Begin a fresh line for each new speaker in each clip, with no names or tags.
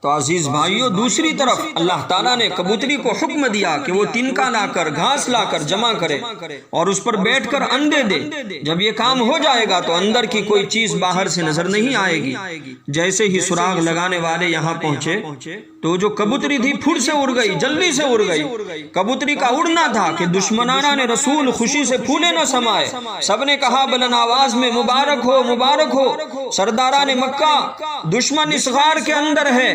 تو عزیز بھائیو، دوسری طرف اللہ تعالیٰ نے کبوتری کو حکم دیا کہ وہ تنکا لا کر، گھاس لا کر جمع کرے اور اس پر بیٹھ کر انڈے دے۔ جب یہ کام ہو جائے گا تو اندر کی کوئی چیز باہر سے نظر نہیں آئے گی۔ جیسے ہی سراغ لگانے والے یہاں پہنچے تو جو کبوتری تھی پھر سے اڑ گئی، جلدی سے اڑ گئی۔ کبوتری کا اڑنا تھا کہ دشمنان رسول خوشی سے پھولے نہ سمائے۔ سب نے کہا بلند آواز میں، مبارک ہو، مبارک ہو، سرداران مکہ، دشمن اس غار کے اندر ہے۔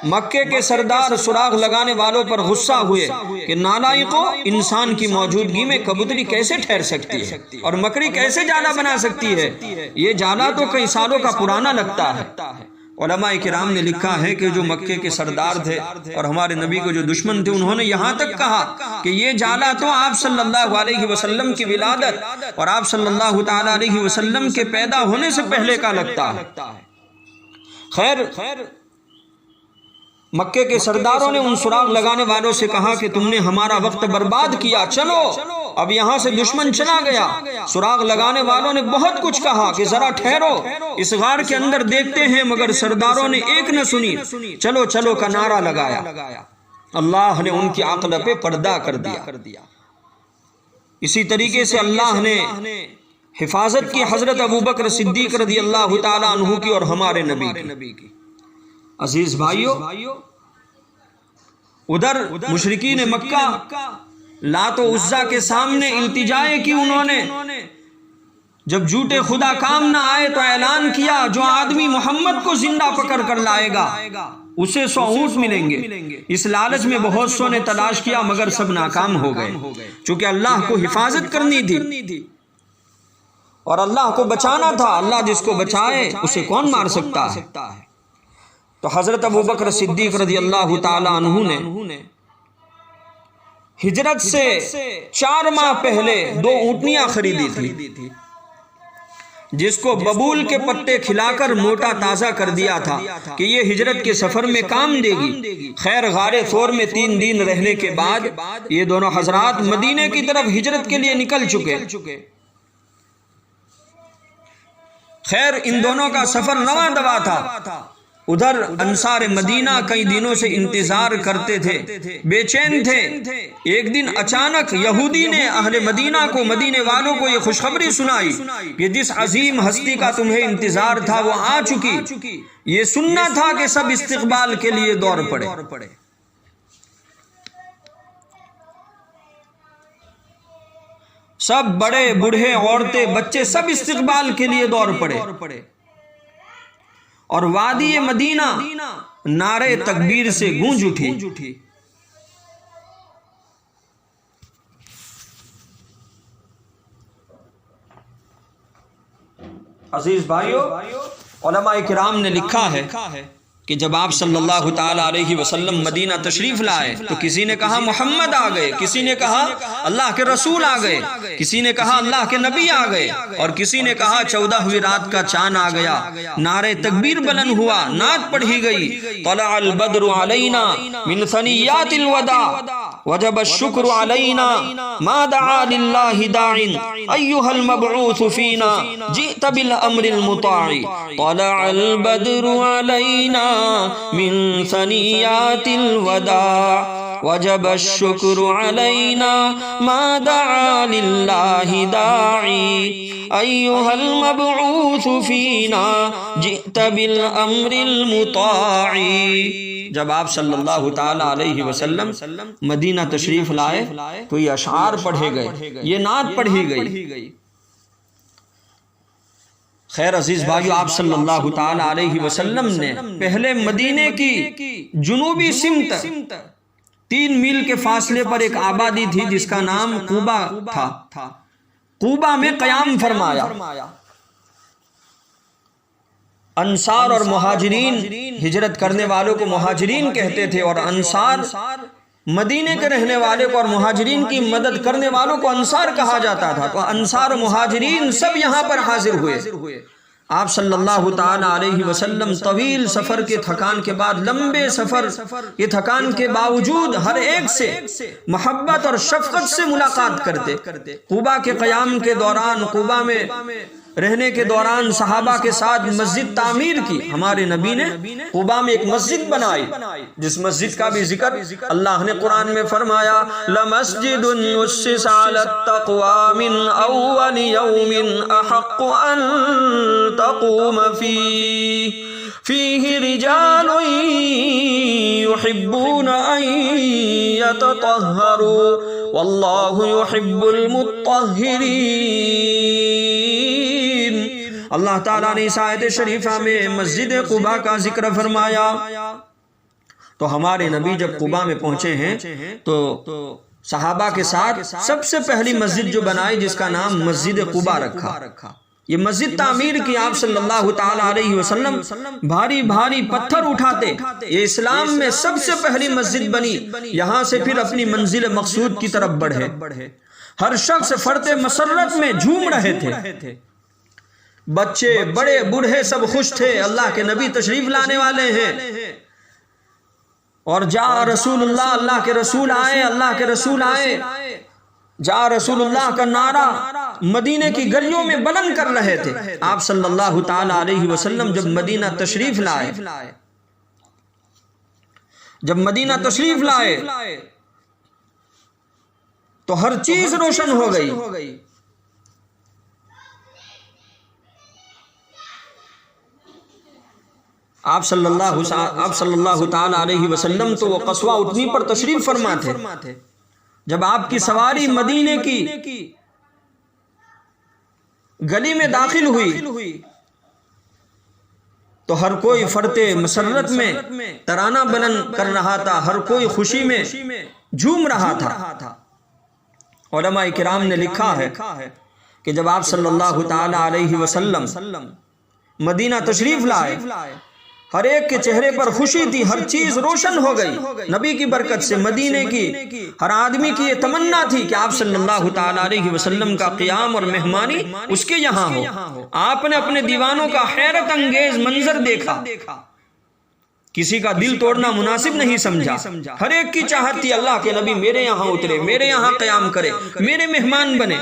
مکے کے سردار سراغ لگانے والوں پر غصہ ہوئے کہ نالائقو، انسان کی موجودگی میں کبوتری کیسے ٹھہر سکتی ہے اور مکڑی کیسے جالا بنا سکتی ہے؟ یہ جالا تو کئی سالوں کا پرانا لگتا ہے۔ علماء کرام نے لکھا ہے کہ جو مکے کے سردار تھے اور ہمارے نبی کو جو دشمن تھے، انہوں نے یہاں تک کہا کہ یہ جالا تو آپ صلی اللہ علیہ وسلم کی ولادت اور آپ صلی اللہ تعالی علیہ وسلم کے پیدا ہونے سے پہلے کا لگتا ہے۔ خیر، مکے کے سرداروں نے ان سراغ لگانے والوں سے کہا کہ تم نے ہمارا وقت برباد کیا، چلو اب یہاں سے دشمن چلا گیا۔ سراغ لگانے والوں نے بہت کچھ کہا کہ ذرا ٹھہرو، اس غار کے اندر دیکھتے ہیں، مگر سرداروں نے ایک نہ سنی۔ چلو چلو کا نعرہ لگایا، اللہ نے ان کی عقل پہ پردہ کر دیا۔ اسی طریقے سے اللہ نے حفاظت کی حضرت ابوبکر صدیق رضی اللہ تعالی عنہ کی اور ہمارے نبی کی۔ عزیز بھائیو، ادھر مشرکین مکہ لات و عزا کے سامنے التجائے کی انہوں نے، جب جھوٹے خدا کام نہ آئے تو اعلان کیا جو آدمی محمد کو زندہ پکڑ کر لائے گا اسے 100 اونٹ ملیں گے۔ اس لالچ میں بہت سو نے تلاش کیا مگر سب ناکام ہو گئے، چونکہ اللہ کو حفاظت کرنی تھی اور اللہ کو بچانا تھا۔ اللہ جس کو بچائے اسے کون مار سکتا ہے؟ تو حضرت ابوبکر صدیق رضی اللہ تعالی عنہ نے ہجرت سے 4 ماہ پہلے 2 اونٹنیاں خریدی تھی، جس کو ببول کے پتے کھلا کر موٹا تازہ کر دیا تھا کہ یہ ہجرت کے سفر میں کام دے گی۔ خیر، غار ثور میں 3 دن رہنے کے بعد یہ دونوں حضرات مدینے کی طرف ہجرت کے لیے نکل چکے۔ خیر، ان دونوں کا سفر رواں دوا تھا۔ ادھر انصار مدینہ کئی دنوں سے انتظار کرتے تھے، بے چین تھے۔ ایک دن اچانک یہودی نے اہل مدینہ کو، مدینے والوں کو یہ خوشخبری سنائی کہ جس عظیم ہستی کا تمہیں انتظار تھا وہ آ چکی۔ یہ سننا تھا کہ سب استقبال کے لیے دوڑ پڑے۔ سب بڑے بوڑھے، عورتیں، بچے سب استقبال کے لیے دوڑ پڑے اور وادی مدینہ نعرے تکبیر سے گونج اٹھی۔ عزیز بھائیو، علماء کرام نے لکھا ہے کہ جب آپ صلی اللہ تعالی علیہ وسلم مدینہ تشریف لائے تو کسی نے کہا محمد آ گئے، کسی نے کہا اللہ کے رسول آ گئے، کسی نے کہا اللہ کے نبی آ گئے، اور کسی نے کہا 14ویں رات کا چاند آ گیا۔ نعرہ تکبیر بلند ہوا، نعت پڑھی گئی، طلع البدر علینا من ثنیات الوداع وجب الشکر علینا ما دعا للہ داع ایہا المبعوث فینا جئت بالامر المطاع طلع البدر علینا من ثنیات الوداع وجب الشکر علینا ما دعا للہ داعی ایہا المبعوث فینا جئت بالامر المطاع۔ جب آپ صلی اللہ تعالی علیہ وسلم مدینہ تشریف لائے تو یہ اشعار پڑھے گئے، یہ نعت پڑھی گئی۔ خیر عزیز بھائیو، آپ صلی اللہ تعالی علیہ وسلم نے پہلے مدینے کی جنوبی سمت 3 میل کے فاصلے پر ایک آبادی تھی جس کا نام قوبہ تھا، قوبہ میں قیام فرمایا۔ انصار اور مہاجرین، ہجرت کرنے والوں کو مہاجرین کہتے تھے، اور انصار مدینے کے رہنے والے کو اور مہاجرین کی مدد کرنے والوں کو انصار کہا جاتا تھا۔ تو انصار و مہاجرین سب یہاں پر حاضر ہوئے۔ آپ صلی اللہ تعالی علیہ وسلم طویل سفر کے تھکان کے بعد، لمبے سفر کے تھکان کے باوجود ہر ایک سے محبت اور شفقت سے ملاقات کرتے۔ قوبہ کے قیام کے دوران قوبہ میں رہنے کے دوران صحابہ کے ساتھ مسجد تعمیر کی. ہمارے نبی نے قباء میں ایک مسجد بنائی جس مسجد کا بھی ذکر اللہ نے قرآن میں فرمایا لَمَسْجِدٌ أُسِّسَ عَلَى التَّقْوَى مِنْ أَوَّلِ يَوْمٍ أَحَقُّ أَن تَقُومَ فِيهِ رِجَالٌ يُحِبُّونَ أَن يَتَطَهَّرُوا وَاللَّهُ يُحِبُّ الْمُطَّهِّرِينَ. اللہ تعالیٰ نے اس آیت شریفہ میں مسجد قباء کا ذکر فرمایا. تو ہمارے نبی جب قباء میں پہنچے ہیں تو صحابہ کے ساتھ سب سے پہلی مسجد جو بنائی جس کا نام مسجد قباء رکھا. یہ مسجد تعمیر کی آپ صلی اللہ تعالی علیہ وسلم بھاری بھاری پتھر اٹھاتے. یہ اسلام میں سب سے پہلی مسجد بنی. یہاں سے پھر اپنی منزل مقصود کی طرف بڑھے. ہر شخص فرط مسرت میں جھوم رہے تھے. بچے بڑے بوڑھے سب خوش تھے. اللہ کے نبی تشریف لانے والے ہیں. اور جا رسول اللہ، اللہ کے رسول آئے، اللہ کے رسول آئے. جا رسول اللہ کا نعرہ مدینے کی گلیوں میں بلند کر رہے تھے. آپ صلی اللہ تعالی علیہ وسلم جب مدینہ تشریف لائے تو ہر چیز روشن ہو گئی. آپ صلی اللہ تعالی علیہ وسلم تو وہ قصوہ اٹھنی پر تشریف فرما تھے. جب آپ کی سواری مدینے کی گلی میں داخل ہوئی تو ہر کوئی فرط مسرت میں ترانہ بلند کر رہا تھا. ہر کوئی خوشی میں جھوم رہا تھا. علماء کرام نے لکھا ہے کہ جب آپ صلی اللہ تعالی علیہ وسلم مدینہ تشریف لائے ہر ایک کے چہرے پر خوشی تھی. ہر چیز روشن ہو گئی نبی کی برکت سے. مدینے کی ہر آدمی کی یہ تمنا تھی کہ آپ صلی اللہ تعالی علیہ وسلم کا قیام اور مہمانی اس کے یہاں ہو. آپ نے اپنے دیوانوں کا حیرت انگیز منظر دیکھا. کسی کا دل توڑنا مناسب نہیں سمجھا. ہر ایک کی چاہت تھی اللہ کے نبی میرے یہاں اترے، میرے یہاں قیام کرے، میرے مہمان بنے.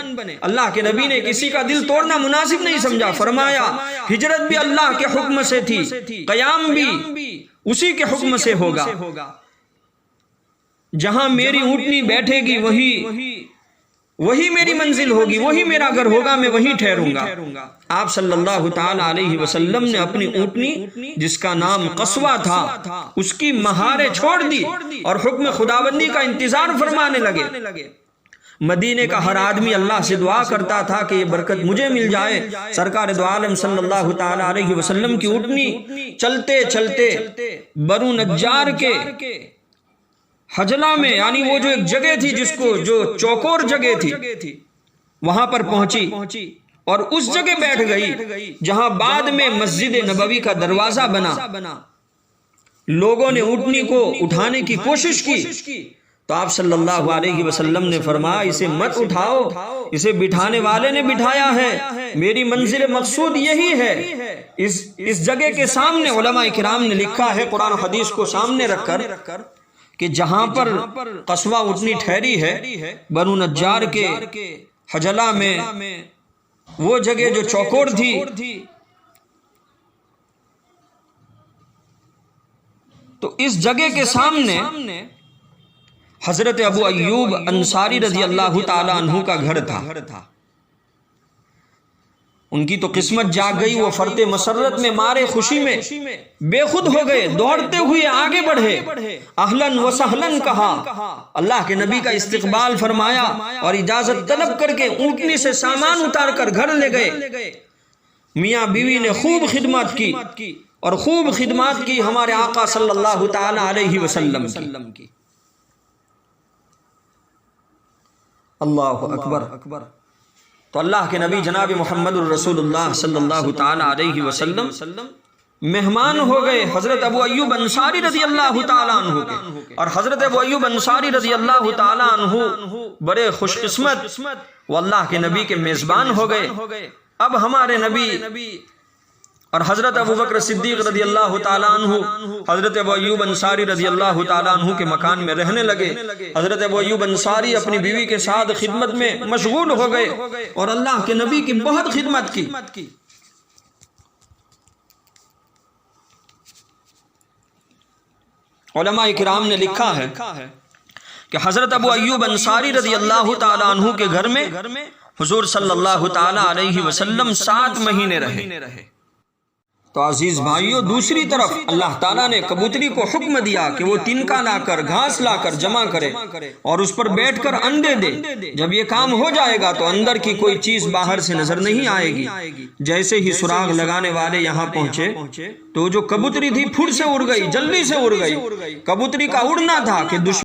اللہ کے نبی نے کسی کا دل توڑنا مناسب نہیں سمجھا. فرمایا ہجرت بھی اللہ کے حکم سے تھی، قیام بھی اسی کے حکم سے ہوگا. جہاں میری اونٹنی بیٹھے گی وہی میری منزل ہوگی، وہی میرا گھر ہوگا، میں وہیں ٹھہروں گا. آپ صلی اللہ تعالی علیہ وسلم نے اپنی اونٹنی جس کا نام قصوہ تھا اس کی مہاریں چھوڑ دی اور حکم خداوندی کا انتظار فرمانے لگے. مدینے کا ہر آدمی اللہ سے دعا کرتا تھا کہ یہ برکت مجھے مل جائے. سرکار دو عالم صلی اللہ تعالی علیہ وسلم کی اونٹنی چلتے چلتے بنو نجار کے حجلہ میں، یعنی وہ جو ایک جگہ تھی جس کو جو چوکور جگہ تھی، وہاں پر پہنچی اور اس جگہ بیٹھ گئی جہاں بعد میں مسجد نبوی کا دروازہ بنا. لوگوں نے اونٹنی کو اٹھانے کی کوشش کی تو آپ صلی اللہ علیہ وسلم نے فرمایا اسے مت اٹھاؤ، اسے بٹھانے والے نے بٹھایا ہے، میری منزل مقصود یہی ہے. اس جگہ کے سامنے علماء کرام نے لکھا ہے قرآن حدیث کو سامنے رکھ کر کہ جہاں پر قصوہ اونٹنی ٹھہری ہے بنو نجار کے حجلہ میں، وہ جگہ جو چوکور تھی، تو اس جگہ کے سامنے حضرت ابو ایوب انصاری رضی اللہ تعالی عنہ کا گھر تھا. ان کی تو قسمت جاگ گئی. وہ فرط مسرت میں مارے خوشی میں بے خود ہو گئے، دوڑتے ہوئے آگے بڑھے، اہلن و سہلن کہا، اللہ کے نبی کا استقبال فرمایا اور اجازت طلب کر کے اونٹنی سے سامان اتار کر گھر لے گئے. میاں بیوی نے خوب خدمت کی اور خوب خدمات کی ہمارے آقا صلی اللہ تعالی علیہ وسلم کی. اللہ اکبر. تو اللہ کے نبی جناب محمد الرسول اللہ صلی اللہ تعالی علیہ وسلم مہمان ہو گئے حضرت ابو ایوب انصاری رضی اللہ تعالی عنہ کے. اور حضرت ابو ایوب انصاری رضی اللہ تعالی عنہ بڑے خوش قسمت وہ اللہ کے نبی کے میزبان ہو گئے. اب ہمارے نبی اور حضرت ابو بکر صدیق رضی اللہ تعالیٰ عنہ حضرت ابو ایوب انصاری رضی اللہ تعالیٰ عنہ کے مکان میں رہنے لگے۔ حضرت ابو ایوب انصاری اپنی بیوی کے ساتھ خدمت میں مشغول ہو گئے اور اللہ کے نبی کی بہت خدمت کی۔ علماء کرام نے لکھا ہے کہ حضرت ابو ایوب انصاری رضی اللہ تعالیٰ عنہ کے گھر میں حضور صلی اللہ تعالیٰ علیہ وسلم 7 مہینے رہے۔ تو عزیز بھائیو، دوسری طرف اللہ تعالیٰ نے کبوتری کو حکم دیا کہ وہ تنکا لا کر، گھاس لا کر جمع کرے اور اس پر بیٹھ کر انڈے دے۔ جب یہ کام ہو جائے گا تو اندر کی کوئی چیز باہر سے نظر نہیں آئے گی۔ جیسے ہی سراغ لگانے والے یہاں پہنچے تو جو کبوتری تھی پھر سے اڑ گئی، جلدی سے اڑ گئی۔ کبوتری کا اڑنا تھا کہ